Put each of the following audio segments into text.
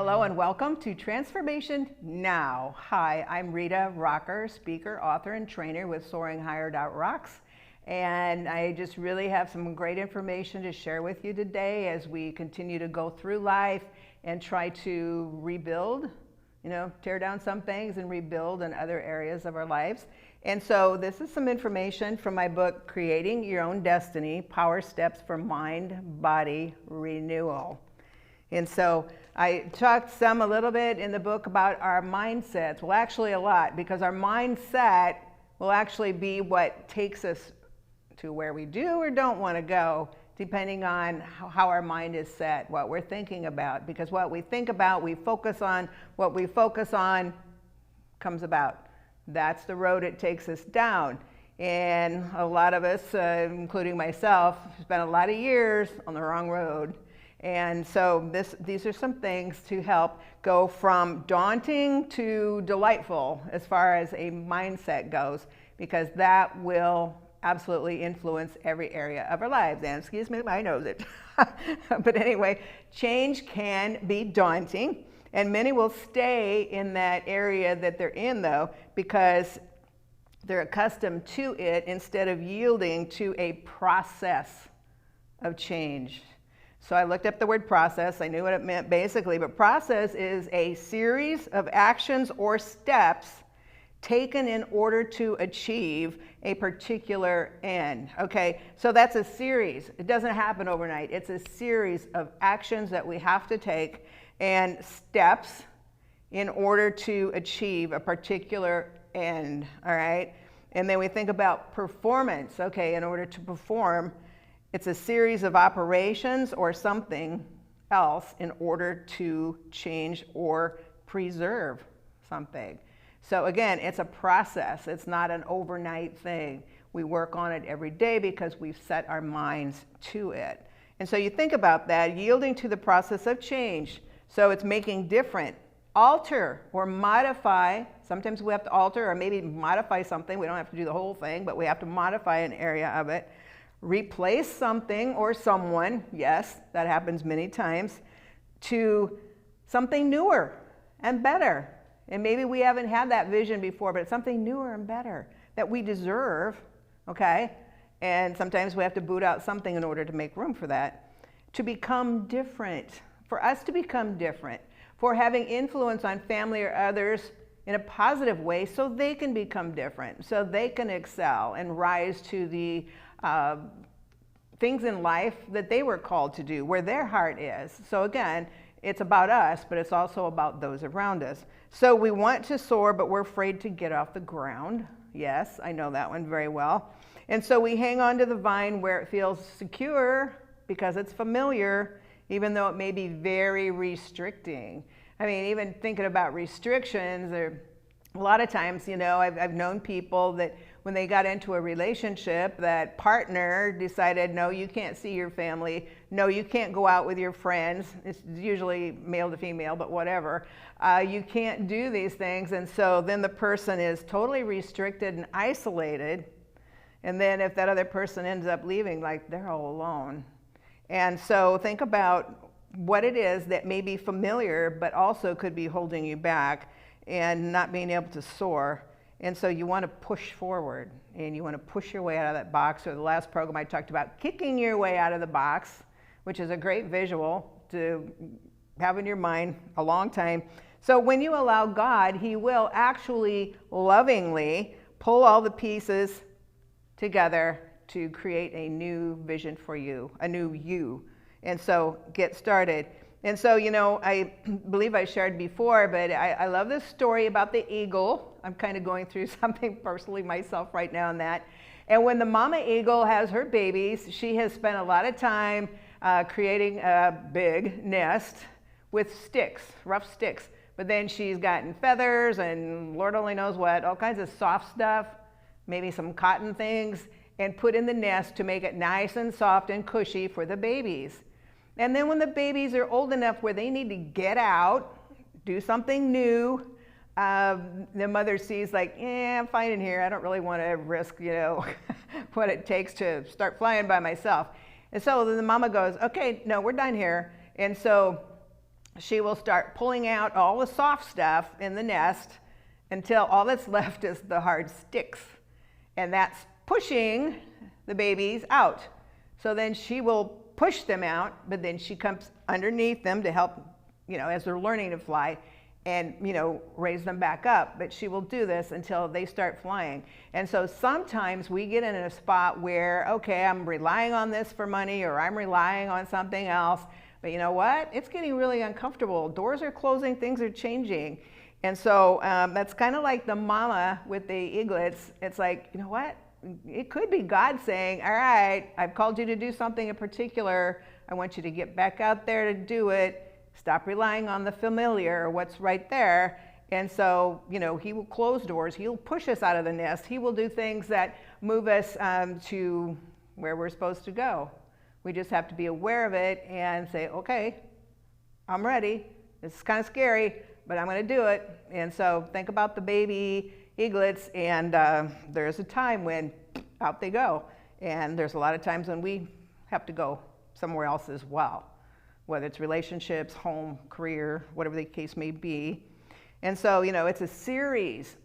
Hello and welcome to Transformation Now. Hi, I'm Rita Rocker, speaker, author, and trainer with SoaringHigher.rocks. And I just really have some great information to share with you today as we continue to go through life and try to rebuild, tear down some things and rebuild in other areas of our lives. And so this is some information from my book, Creating Your Own Destiny, Power Steps for Mind-Body Renewal. And so I talked a little bit in the book about our mindsets. Well, actually a lot, because our mindset will actually be what takes us to where we do or don't want to go, depending on how our mind is set, what we're thinking about. Because what we think about, we focus on. What we focus on comes about. That's the road it takes us down. And a lot of us, including myself, spent a lot of years on the wrong road. And so these are some things to help go from daunting to delightful as far as a mindset goes, because that will absolutely influence every area of our lives. And excuse me, I know it. But anyway, change can be daunting, and many will stay in that area that they're in, though, because they're accustomed to it instead of yielding to a process of change. So I looked up the word process. I knew what it meant basically, but process is a series of actions or steps taken in order to achieve a particular end. Okay, so that's a series. It doesn't happen overnight. It's a series of actions that we have to take and steps in order to achieve a particular end, all right? And then we think about performance. Okay, in order to perform, it's a series of operations or something else in order to change or preserve something. So again, it's a process. It's not an overnight thing. We work on it every day because we've set our minds to it. And so you think about that, yielding to the process of change. So it's making different, alter or modify. Sometimes we have to alter or maybe modify something. We don't have to do the whole thing, but we have to modify an area of it. Replace something or someone, yes, that happens many times, to something newer and better. And maybe we haven't had that vision before, but it's something newer and better that we deserve, okay? And sometimes we have to boot out something in order to make room for that. To become different, for us to become different, for having influence on family or others in a positive way so they can become different, so they can excel and rise to the things in life that they were called to do, where their heart is. So again, it's about us, but it's also about those around us. So we want to soar, but we're afraid to get off the ground. Yes, I know that one very well. And so we hang on to the vine where it feels secure because it's familiar, even though it may be very restricting. I mean, even thinking about restrictions, a lot of times, I've known people that when they got into a relationship, that partner decided, no, you can't see your family. No, you can't go out with your friends. It's usually male to female, but whatever. You can't do these things. And so then the person is totally restricted and isolated. And then if that other person ends up leaving, like they're all alone. And so think about what it is that may be familiar, but also could be holding you back and not being able to soar. And so you want to push forward and you want to push your way out of that box. Or the last program I talked about kicking your way out of the box, which is a great visual to have in your mind a long time. So when you allow God, He will actually lovingly pull all the pieces together to create a new vision for you, a new you. And so get started. And so, I believe I shared before, but I love this story about the eagle. I'm kind of going through something personally myself right now on that. And when the mama eagle has her babies, she has spent a lot of time creating a big nest with sticks, rough sticks. But then she's gotten feathers and Lord only knows what, all kinds of soft stuff, maybe some cotton things, and put in the nest to make it nice and soft and cushy for the babies. And then when the babies are old enough where they need to get out, do something new, the mother sees like, I'm fine in here. I don't really want to risk, what it takes to start flying by myself. And so the mama goes, okay, no, we're done here. And so she will start pulling out all the soft stuff in the nest until all that's left is the hard sticks. And that's pushing the babies out. So then she will push them out, but then she comes underneath them to help, as they're learning to fly, and raise them back up. But she will do this until they start flying. And so sometimes we get in a spot where, okay, I'm relying on this for money, or I'm relying on something else, but you know what? It's getting really uncomfortable. Doors are closing, things are changing. And so that's kind of like the mama with the eaglets. It's like, you know what? It could be God saying, all right, I've called you to do something in particular. I want you to get back out there to do it. Stop relying on the familiar or what's right there. And so, he will close doors. He'll push us out of the nest. He will do things that move us to where we're supposed to go. We just have to be aware of it and say, okay, I'm ready. This is kind of scary, but I'm going to do it. And so think about the baby eaglets, and there's a time when out they go. And there's a lot of times when we have to go somewhere else as well, whether it's relationships, home, career, whatever the case may be. And so, it's a series,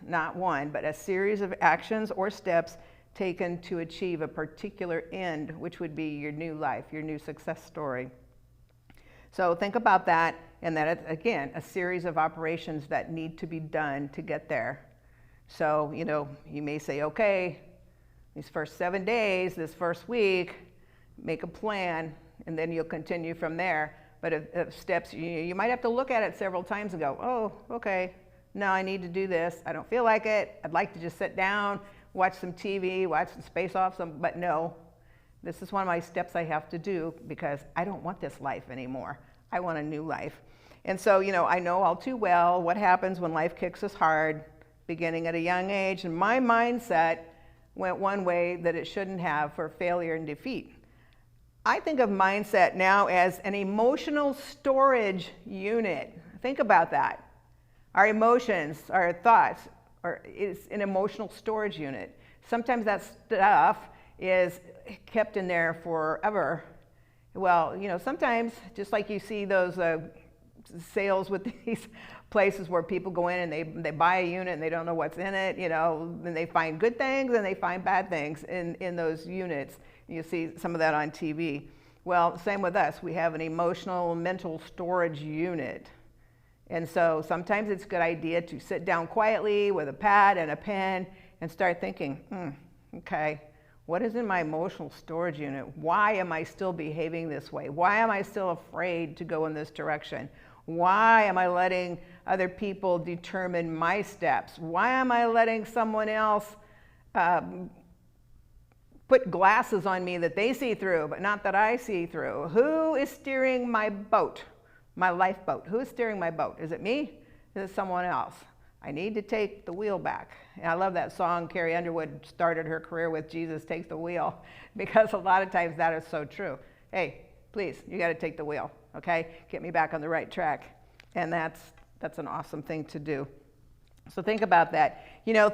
not one, but a series of actions or steps taken to achieve a particular end, which would be your new life, your new success story. So think about that, and that it's, again, a series of operations that need to be done to get there. So, you may say, okay, these first 7 days, this first week, make a plan, and then you'll continue from there. But if steps, you might have to look at it several times and go, oh, okay, no, I need to do this. I don't feel like it. I'd like to just sit down, watch some TV, watch some Space Off, but no, this is one of my steps I have to do because I don't want this life anymore. I want a new life. And so, I know all too well what happens when life kicks us hard, beginning at a young age, and my mindset went one way that it shouldn't have, for failure and defeat. I think of mindset now as an emotional storage unit. Think about that. Our emotions, our thoughts, is an emotional storage unit. Sometimes that stuff is kept in there forever. Well, sometimes, just like you see those sales with these places where people go in and they buy a unit and they don't know what's in it, and they find good things and they find bad things in those units. You see some of that on TV. Well, same with us. We have an emotional, mental storage unit. And so sometimes it's a good idea to sit down quietly with a pad and a pen and start thinking, okay, what is in my emotional storage unit? Why am I still behaving this way? Why am I still afraid to go in this direction? Why am I letting other people determine my steps? Why am I letting someone else put glasses on me that they see through, but not that I see through? Who is steering my boat? My lifeboat. Who is steering my boat? Is it me? Is it someone else? I need to take the wheel back. And I love that song Carrie Underwood started her career with, Jesus Take the Wheel, because a lot of times that is so true. Hey, please, you got to take the wheel, okay? Get me back on the right track. And that's an awesome thing to do. So think about that.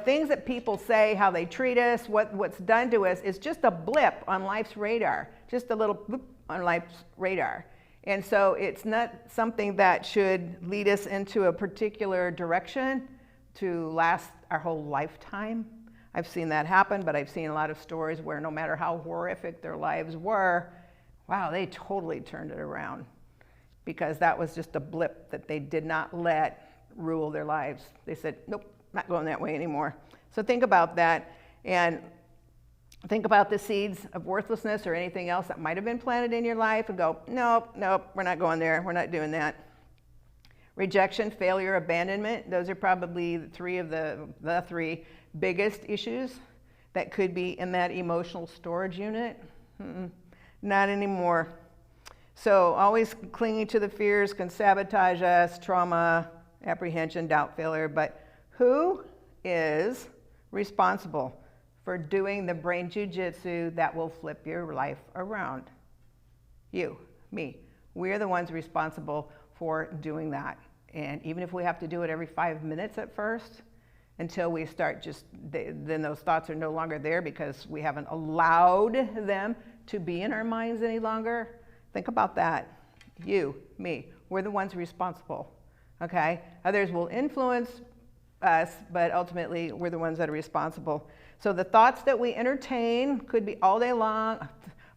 Things that people say, how they treat us, what's done to us is just a blip on life's radar, just a little bloop on life's radar. And so it's not something that should lead us into a particular direction to last our whole lifetime. I've seen that happen, but I've seen a lot of stories where no matter how horrific their lives were, wow, they totally turned it around because that was just a blip that they did not let rule their lives. They said, nope, not going that way anymore. So think about that, and think about the seeds of worthlessness or anything else that might have been planted in your life and go, nope, we're not going there. We're not doing that. Rejection, failure, abandonment. Those are probably the three biggest issues that could be in that emotional storage unit. Not anymore. So always clinging to the fears can sabotage us, trauma, apprehension, doubt, failure. But who is responsible for doing the brain jujitsu that will flip your life around? You, me. We're the ones responsible for doing that. And even if we have to do it every 5 minutes at first, until we start then those thoughts are no longer there because we haven't allowed them to be in our minds any longer. Think about that. You, me. We're the ones responsible, okay? Others will influence us, but ultimately we're the ones that are responsible. So the thoughts that we entertain could be all day long.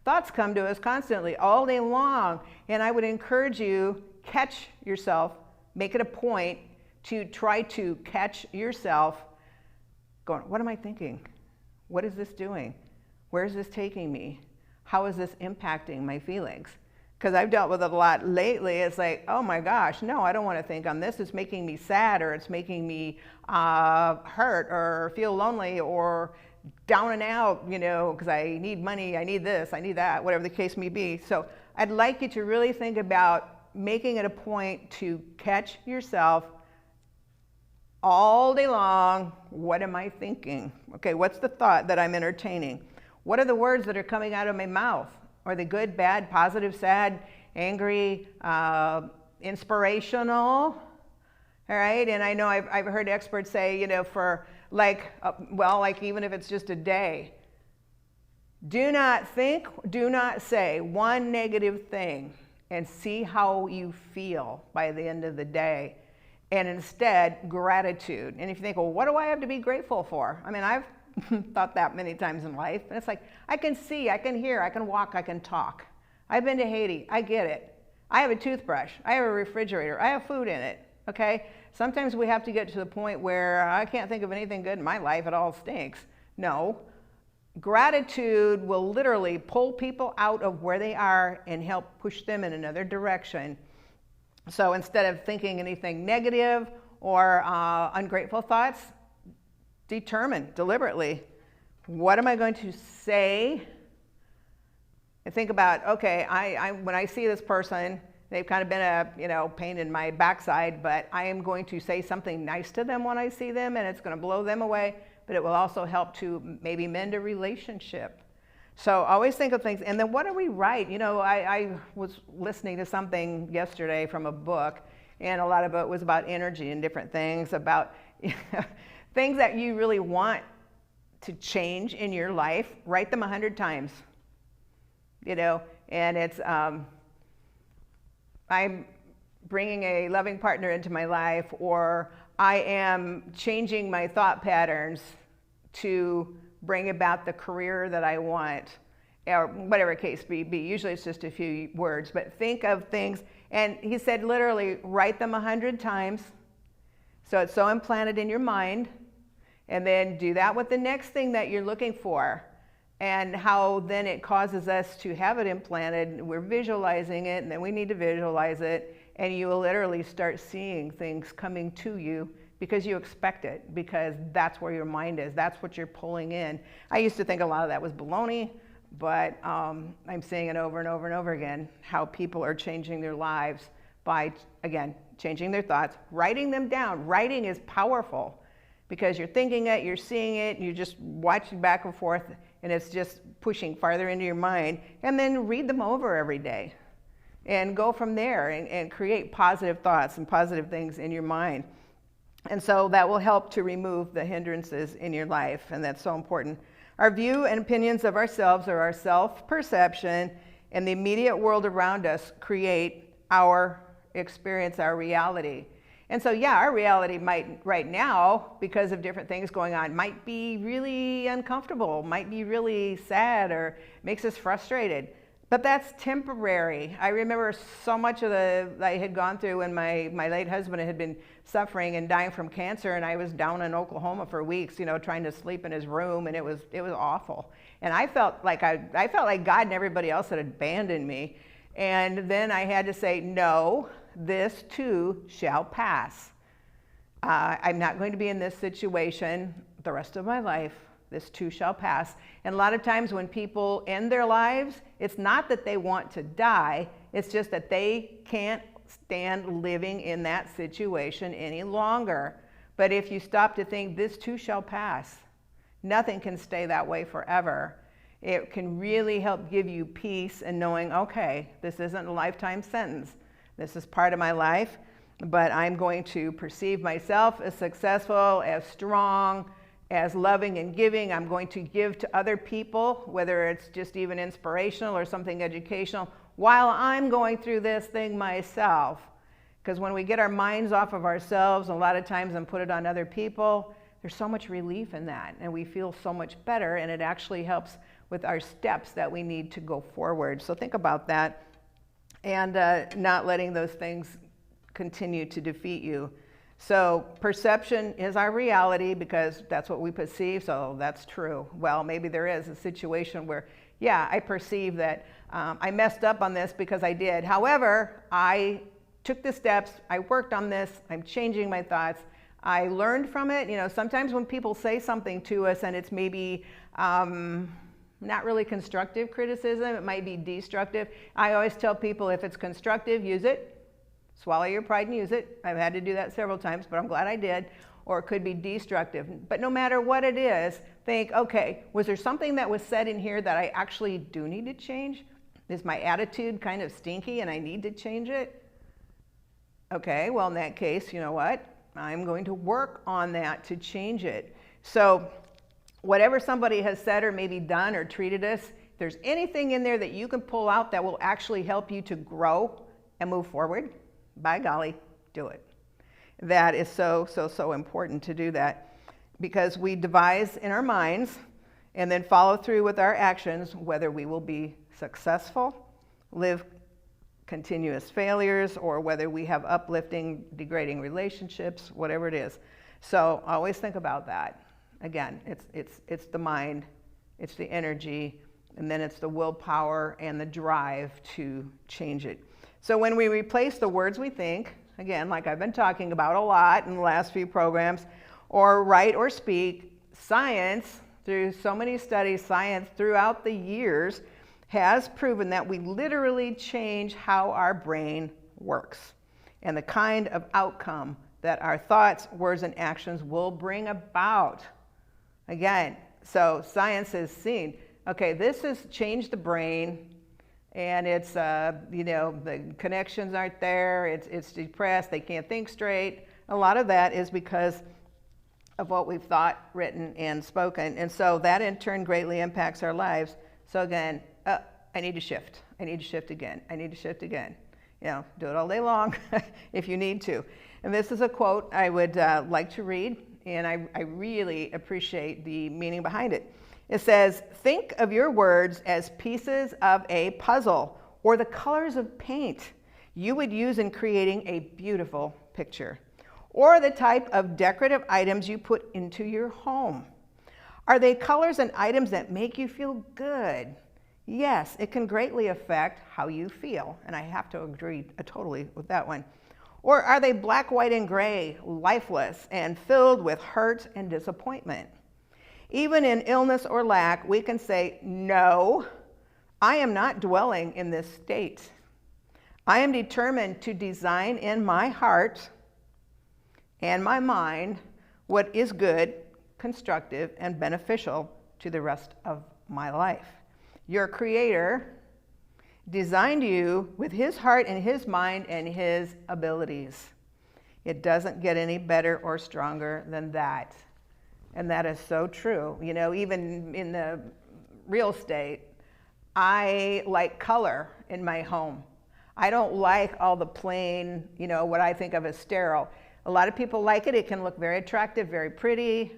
Thoughts come to us constantly, all day long. And I would encourage you, catch yourself, make it a point to try to catch yourself going, what am I thinking? What is this doing? Where is this taking me? How is this impacting my feelings? Because I've dealt with it a lot lately. It's like, oh my gosh, no, I don't want to think on this. It's making me sad, or it's making me hurt, or feel lonely, or down and out, you know, because I need money, I need this, I need that, whatever the case may be. So I'd like you to really think about making it a point to catch yourself all day long. What am I thinking? Okay, what's the thought that I'm entertaining? What are the words that are coming out of my mouth? Are they good, bad, positive, sad, angry, inspirational? All right, and I know I've heard experts say, you know, for like, like even if it's just a day, do not think, do not say one negative thing and see how you feel by the end of the day. And instead, gratitude. And if you think, well, what do I have to be grateful for? I mean, I've thought that many times in life. And it's like, I can see, I can hear, I can walk, I can talk. I've been to Haiti, I get it. I have a toothbrush, I have a refrigerator, I have food in it, okay? Sometimes we have to get to the point where I can't think of anything good in my life, it all stinks. No. Gratitude will literally pull people out of where they are and help push them in another direction. So instead of thinking anything negative or ungrateful thoughts, determine deliberately, what am I going to say? And think about, okay, when I see this person, they've kind of been a pain in my backside, but I am going to say something nice to them when I see them, and it's going to blow them away, but it will also help to maybe mend a relationship. So always think of things. And then what do we write? You know, I was listening to something yesterday from a book, and a lot of it was about energy and different things, about things that you really want to change in your life. Write them 100 times. You know, and it's, I'm bringing a loving partner into my life, or I am changing my thought patterns to bring about the career that I want, or whatever case be. Usually it's just a few words, but think of things. And he said literally, write them 100 times, so it's so implanted in your mind, and then do that with the next thing that you're looking for, and how then it causes us to have it implanted. We're visualizing it, and then we need to visualize it, and you will literally start seeing things coming to you because you expect it, because that's where your mind is. That's what you're pulling in. I used to think a lot of that was baloney, but I'm seeing it over and over and over again, how people are changing their lives by, again, changing their thoughts, writing them down. Writing is powerful because you're thinking it, you're seeing it, and you're just watching back and forth, and it's just pushing farther into your mind. And then read them over every day and go from there and create positive thoughts and positive things in your mind. And so that will help to remove the hindrances in your life, and that's so important. Our view and opinions of ourselves, or our self-perception, and the immediate world around us create our experience, our reality. And so, yeah, our reality might, right now, because of different things going on, might be really uncomfortable, might be really sad, or makes us frustrated. But that's temporary. I remember so much of that I had gone through when my late husband had been suffering and dying from cancer, and I was down in Oklahoma for weeks, you know, trying to sleep in his room, and it was awful. And I felt like God and everybody else had abandoned me. And then I had to say, no, this too shall pass. I'm not going to be in this situation the rest of my life. This too shall pass. And a lot of times when people end their lives, it's not that they want to die, it's just that they can't stand living in that situation any longer. But if you stop to think, this too shall pass, nothing can stay that way forever. It can really help give you peace in knowing, okay, this isn't a lifetime sentence. This is part of my life, but I'm going to perceive myself as successful, as strong, as loving and giving. I'm going to give to other people, whether it's just even inspirational or something educational, while I'm going through this thing myself. Because when we get our minds off of ourselves, a lot of times, and put it on other people, there's so much relief in that, and we feel so much better, and it actually helps with our steps that we need to go forward. So think about that, and not letting those things continue to defeat you. So perception is our reality because that's what we perceive, so that's true. Well, maybe there is a situation where, yeah, I perceive that I messed up on this because I did. However, I took the steps, I worked on this, I'm changing my thoughts, I learned from it. You know, sometimes when people say something to us and it's maybe not really constructive criticism, it might be destructive. I always tell people if it's constructive, use it. Swallow your pride and use it. I've had to do that several times, but I'm glad I did. Or it could be destructive. But no matter what it is, think, okay, was there something that was said in here that I actually do need to change? Is my attitude kind of stinky and I need to change it? Okay, well, in that case, you know what? I'm going to work on that to change it. So whatever somebody has said or maybe done or treated us, if there's anything in there that you can pull out that will actually help you to grow and move forward, by golly, do it. That is so important to do that, because we devise in our minds and then follow through with our actions whether we will be successful, live continuous failures, or whether we have uplifting, degrading relationships, whatever it is. So always think about that. Again, it's the mind, it's the energy, and then it's the willpower and the drive to change it. So when we replace the words we think, again, like I've been talking about a lot in the last few programs, or write or speak, science, through so many studies, science throughout the years has proven that we literally change how our brain works and the kind of outcome that our thoughts, words, and actions will bring about. Again, so science has seen, okay, this has changed the brain, and it's, you know, the connections aren't there, it's depressed, they can't think straight. A lot of that is because of what we've thought, written, and spoken. And so that in turn greatly impacts our lives. So again, I need to shift. I need to shift again. I need to shift again. You know, do it all day long if you need to. And this is a quote I would like to read, and I really appreciate the meaning behind it. It says, think of your words as pieces of a puzzle or the colors of paint you would use in creating a beautiful picture, or the type of decorative items you put into your home. Are they colors and items that make you feel good? Yes, it can greatly affect how you feel, and I have to agree totally with that one. Or are they black, white, and gray, lifeless, and filled with hurt and disappointment? Even in illness or lack, we can say, no, I am not dwelling in this state. I am determined to design in my heart and my mind what is good, constructive, and beneficial to the rest of my life. Your Creator designed you with His heart and His mind and His abilities. It doesn't get any better or stronger than that. And that is so true. You know, even in the real estate, I like color in my home. I don't like all the plain, you know, what I think of as sterile. A lot of people like it. It can look very attractive, very pretty.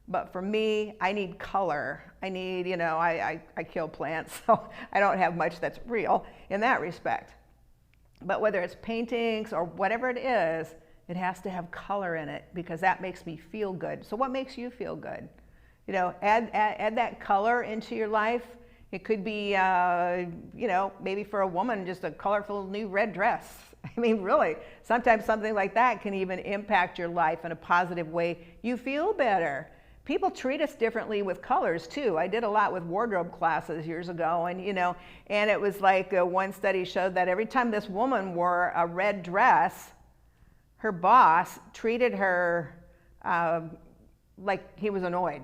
But for me, I need color. I need, you know, I kill plants, so I don't have much that's real in that respect. But whether it's paintings or whatever it is, it has to have color in it because that makes me feel good. So what makes you feel good? You know, add that color into your life. It could be, you know, maybe for a woman, just a colorful new red dress. I mean, really, sometimes something like that can even impact your life in a positive way. You feel better. People treat us differently with colors too. I did a lot with wardrobe classes years ago, and you know, and it was like one study showed that every time this woman wore a red dress, her boss treated her like he was annoyed.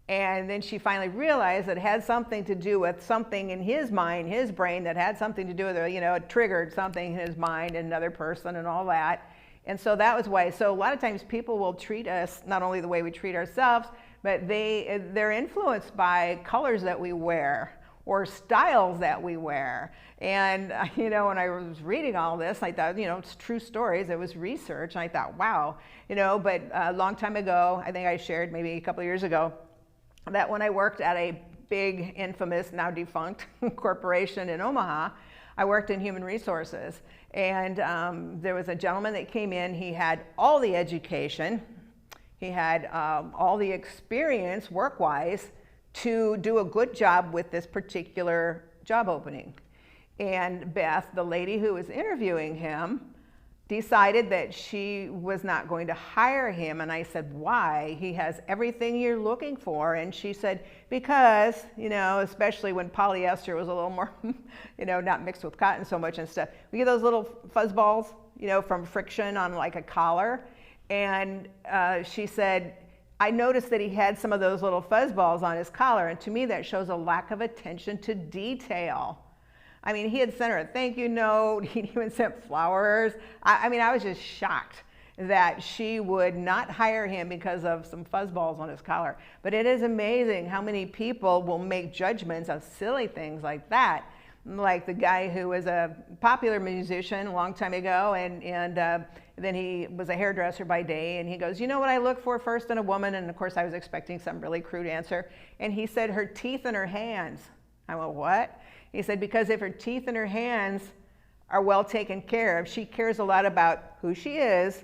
And then she finally realized that it had something to do with something in his mind, his brain, that had something to do with, you know, it triggered something in his mind and another person and all that. And so that was why. So a lot of times people will treat us not only the way we treat ourselves, but they're influenced by colors that we wear or styles that we wear. And, when I was reading all this, I thought, it's true stories. It was research. And I thought, wow, but a long time ago, I think I shared maybe a couple of years ago, that when I worked at a big, infamous, now defunct corporation in Omaha, I worked in human resources. And there was a gentleman that came in. He had all the education. He had all the experience work-wise to do a good job with this particular job opening. And Beth, the lady who was interviewing him, decided that she was not going to hire him. And I said, why? He has everything you're looking for. And she said, because, especially when polyester was a little more, not mixed with cotton so much and stuff. We get those little fuzz balls, from friction on like a collar. And she said, I noticed that he had some of those little fuzz balls on his collar. And to me, that shows a lack of attention to detail. I mean, he had sent her a thank you note. He even sent flowers. I was just shocked that she would not hire him because of some fuzzballs on his collar. But it is amazing how many people will make judgments of silly things like that. Like the guy who was a popular musician a long time ago, and then he was a hairdresser by day, and he goes, you know what I look for first in a woman? And of course I was expecting some really crude answer. And he said, her teeth and her hands. I went, what? He said, because if her teeth and her hands are well taken care of, she cares a lot about who she is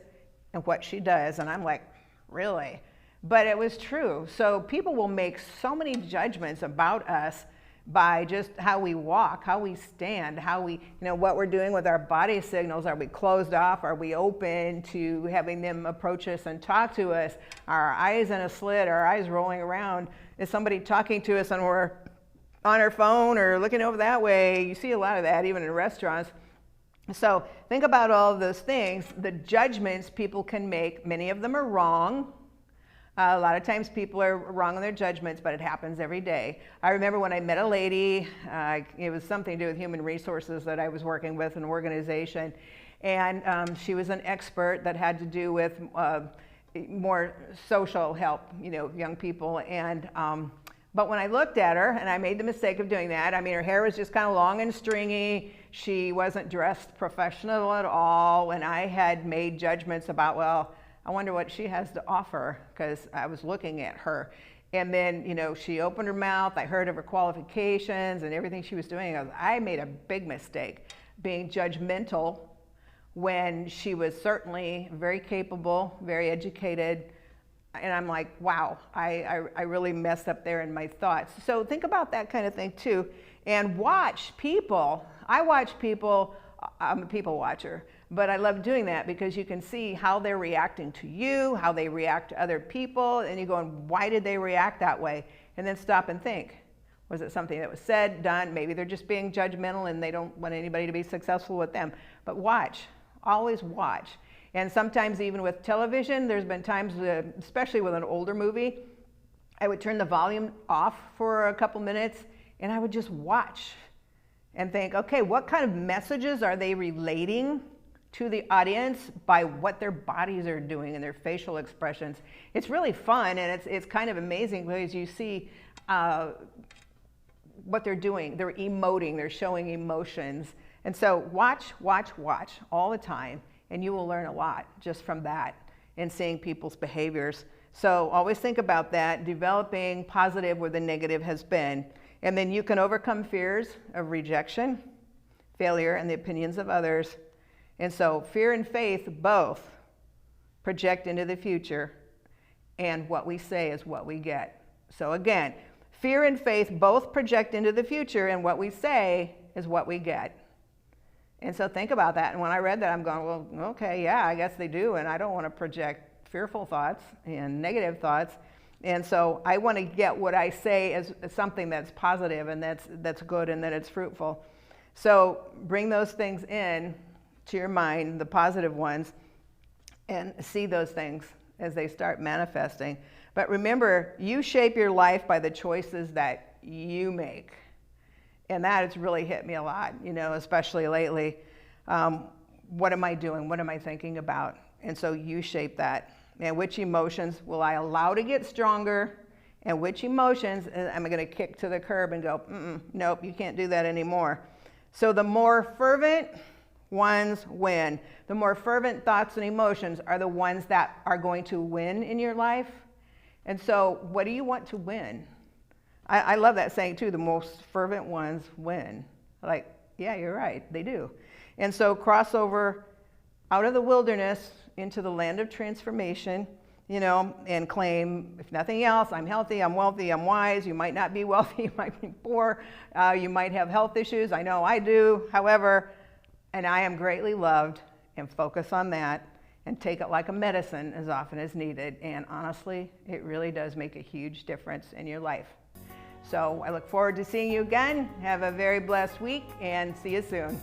and what she does. And I'm like, really? But it was true. So people will make so many judgments about us by just how we walk, how we stand, how we, what we're doing with our body signals. Are we closed off? Are we open to having them approach us and talk to us? Are our eyes in a slit? Are our eyes rolling around? Is somebody talking to us and we're on our phone or looking over that way? You see a lot of that even in restaurants. So think about all of those things, the judgments people can make. Many of them are wrong. A lot of times people are wrong in their judgments, but it happens every day. I remember when I met a lady, it was something to do with human resources that I was working with, an organization, and she was an expert that had to do with more social help, young people. And but when I looked at her, and I made the mistake of doing that, her hair was just kind of long and stringy. She wasn't dressed professional at all, and I had made judgments about, well, I wonder what she has to offer, because I was looking at her. And then, she opened her mouth. I heard of her qualifications and everything she was doing. I made a big mistake being judgmental when she was certainly very capable, very educated. And I'm like, wow, I really messed up there in my thoughts. So think about that kind of thing too. And watch people. I watch people. I'm a people watcher. But I love doing that because you can see how they're reacting to you, how they react to other people, and you go, why did they react that way? And then stop and think. Was it something that was said, done? Maybe they're just being judgmental and they don't want anybody to be successful with them. But watch, always watch. And sometimes even with television, there's been times, especially with an older movie, I would turn the volume off for a couple minutes and I would just watch and think, okay, what kind of messages are they relating to the audience by what their bodies are doing and their facial expressions? It's really fun, and it's kind of amazing because you see what they're doing. They're emoting, they're showing emotions. And so watch all the time, and you will learn a lot just from that and seeing people's behaviors. So always think about that, developing positive where the negative has been. And then you can overcome fears of rejection, failure, and the opinions of others. And so fear and faith both project into the future, and what we say is what we get. So again, fear and faith both project into the future, and what we say is what we get. And so think about that. And when I read that, I'm going, well, okay, yeah, I guess they do. And I don't want to project fearful thoughts and negative thoughts. And so I want to get what I say as something that's positive and that's good and that it's fruitful. So bring those things in to your mind, the positive ones, and see those things as they start manifesting. But remember, you shape your life by the choices that you make. And that has really hit me a lot, especially lately. What am I doing? What am I thinking about? And so you shape that. And which emotions will I allow to get stronger? and which emotions am I going to kick to the curb and go, nope, you can't do that anymore. So the more fervent ones win. The more fervent thoughts and emotions are the ones that are going to win in your life. And so what do you want to win? I love that saying too, the most fervent ones win. Like, yeah, you're right, they do. And so cross over out of the wilderness into the land of transformation, you know, and claim, if nothing else, I'm healthy, I'm wealthy, I'm wise. You might not be wealthy, you might be poor, you might have health issues. I know I do. However, and I am greatly loved, and focus on that and take it like a medicine as often as needed. And honestly, it really does make a huge difference in your life. So I look forward to seeing you again. Have a very blessed week and see you soon.